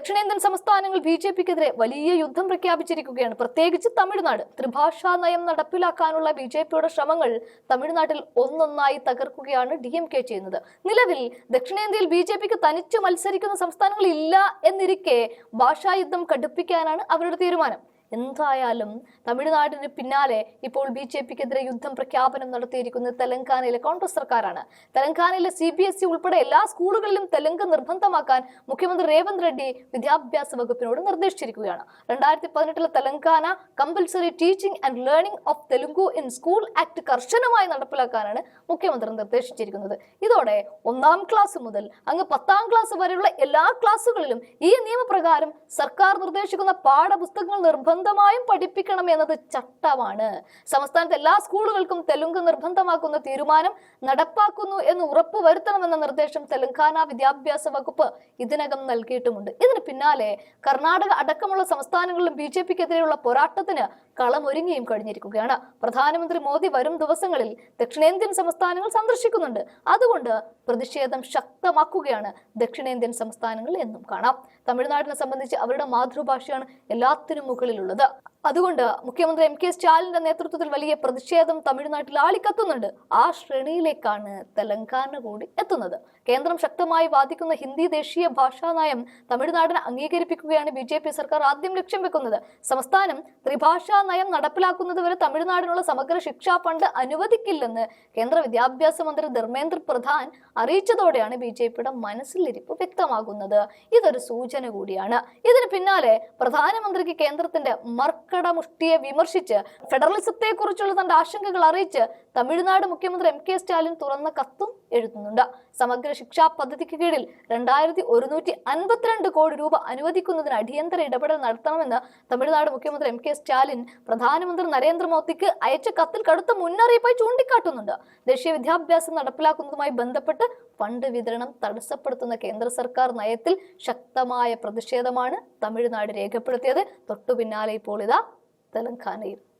ദക്ഷിണേന്ത്യൻ സംസ്ഥാനങ്ങൾ ബി.ജെ.പിക്കെതിരെ വലിയ യുദ്ധം പ്രഖ്യാപിച്ചിരിക്കുകയാണ്. പ്രത്യേകിച്ച് തമിഴ്നാട്. ത്രിഭാഷാ നയം നടപ്പിലാക്കാനുള്ള ബി.ജെ.പിയുടെ ശ്രമങ്ങൾ തമിഴ്നാട്ടിൽ ഒന്നൊന്നായി തകർക്കുകയാണ് DMK ചെയ്യുന്നത്. നിലവിൽ ദക്ഷിണേന്ത്യയിൽ ബി.ജെ.പിക്ക് തനിച്ച് മത്സരിക്കുന്ന സംസ്ഥാനങ്ങൾ ഇല്ല എന്നിരിക്കെ ഭാഷായുദ്ധം കടുപ്പിക്കാനാണ് അവരുടെ തീരുമാനം. എന്തായാലും തമിഴ്നാടിന് പിന്നാലെ ഇപ്പോൾ ബി.ജെ.പിക്കെതിരെ യുദ്ധം പ്രഖ്യാപനം നടത്തിയിരിക്കുന്നത് തെലങ്കാനയിലെ കോൺഗ്രസ് സർക്കാരാണ്. തെലങ്കാനയിലെ CBSE ഉൾപ്പെടെ എല്ലാ സ്കൂളുകളിലും തെലുങ്ക് നിർബന്ധമാക്കാൻ മുഖ്യമന്ത്രി രേവന്ത് റെഡ്ഡി വിദ്യാഭ്യാസ വകുപ്പിനോട് നിർദ്ദേശിച്ചിരിക്കുകയാണ്. 2018 Telangana compulsory teaching and learning of Telugu in school act കർശനമായി നടപ്പിലാക്കാനാണ് മുഖ്യമന്ത്രി നിർദ്ദേശിച്ചിരിക്കുന്നത്. ഇതോടെ 1ാം ക്ലാസ് മുതൽ അങ്ങ് 10ാം ക്ലാസ് വരെയുള്ള എല്ലാ ക്ലാസുകളിലും ഈ നിയമപ്രകാരം സർക്കാർ നിർദ്ദേശിക്കുന്ന പാഠപുസ്തകങ്ങൾ നിർബന്ധമായും പഠിപ്പിക്കണം എന്നത് ചട്ടമാണ്. സംസ്ഥാനത്തെ എല്ലാ സ്കൂളുകൾക്കും തെലുങ്ക് നിർബന്ധമാക്കുന്ന തീരുമാനം നടപ്പാക്കുന്നു എന്ന് ഉറപ്പുവരുത്തണമെന്ന നിർദ്ദേശം തെലങ്കാന വിദ്യാഭ്യാസ വകുപ്പ് ഇതിനകം നൽകിയിട്ടുമുണ്ട്. ഇതിന് പിന്നാലെ കർണാടക അടക്കമുള്ള സംസ്ഥാനങ്ങളിലും ബി.ജെ.പിക്കെതിരെയുള്ള പോരാട്ടത്തിന് കളമൊരുങ്ങിയും കഴിഞ്ഞിരിക്കുകയാണ്. പ്രധാനമന്ത്രി മോദി വരും ദിവസങ്ങളിൽ ദക്ഷിണേന്ത്യൻ സംസ്ഥാനങ്ങൾ സന്ദർശിക്കുന്നുണ്ട്. അതുകൊണ്ട് പ്രതിഷേധം ശക്തമാക്കുകയാണ് ദക്ഷിണേന്ത്യൻ സംസ്ഥാനങ്ങൾ എന്നും കാണാം. തമിഴ്നാടിനെ സംബന്ധിച്ച് അവരുടെ മാതൃഭാഷയാണ് എല്ലാത്തിനും മുകളിലുള്ളത്. അതുകൊണ്ട് മുഖ്യമന്ത്രി MK സ്റ്റാലിന്റെ നേതൃത്വത്തിൽ വലിയ പ്രതിഷേധം തമിഴ്നാട്ടിൽ ആളിക്കത്തുന്നുണ്ട്. ആ ശ്രേണിയിലേക്കാണ് തെലങ്കാന കൂടി എത്തുന്നത്. കേന്ദ്രം ശക്തമായി വാദിക്കുന്ന ഹിന്ദി ദേശീയ ഭാഷാ നയം തമിഴ്നാടിനെ അംഗീകരിപ്പിക്കുകയാണ് ബി.ജെ.പി സർക്കാർ ആദ്യം ലക്ഷ്യം വെക്കുന്നത്. സംസ്ഥാനം ത്രിഭാഷാ നയം നടപ്പിലാക്കുന്നത് വരെ തമിഴ്നാടിനുള്ള സമഗ്ര ശിക്ഷാ ഫണ്ട് അനുവദിക്കില്ലെന്ന് കേന്ദ്ര വിദ്യാഭ്യാസ മന്ത്രി ധർമ്മേന്ദ്ര പ്രധാൻ അറിയിച്ചതോടെയാണ് ബി.ജെ.പിയുടെ മനസ്സിലിരിപ്പ് വ്യക്തമാകുന്നത്. ഇതൊരു സൂചന കൂടിയാണ്. ഇതിന് പിന്നാലെ പ്രധാനമന്ത്രിക്ക് കേന്ദ്രത്തിന്റെ മർക്കടമുഷ്ടിയെ വിമർശിച്ച് ഫെഡറലിസത്തെ കുറിച്ചുള്ള തന്റെ ആശങ്കകൾ അറിയിച്ച് തമിഴ്നാട് മുഖ്യമന്ത്രി MK സ്റ്റാലിൻ തുറന്ന കത്തും എഴുതുന്നുണ്ട്. സമഗ്ര ശിക്ഷാ പദ്ധതിക്ക് കീഴിൽ 2152 കോടി രൂപ അനുവദിക്കുന്നതിന് അടിയന്തര ഇടപെടൽ നടത്തണമെന്ന് തമിഴ്നാട് മുഖ്യമന്ത്രി MK സ്റ്റാലിൻ പ്രധാനമന്ത്രി നരേന്ദ്രമോദിക്ക് അയച്ച കത്തിൽ കടുത്ത മുന്നറിയിപ്പായി ചൂണ്ടിക്കാട്ടുന്നുണ്ട്. ദേശീയ വിദ്യാഭ്യാസം നടപ്പിലാക്കുന്നതുമായി ബന്ധപ്പെട്ട് ഫണ്ട് വിതരണം തടസ്സപ്പെടുത്തുന്ന കേന്ദ്ര സർക്കാർ നയത്തിൽ ശക്തമായ പ്രതിഷേധമാണ് തമിഴ്നാട് രേഖപ്പെടുത്തിയത്. തൊട്ടു പിന്നാലെ ഇപ്പോൾ ഇതാ തെലങ്കാനയും.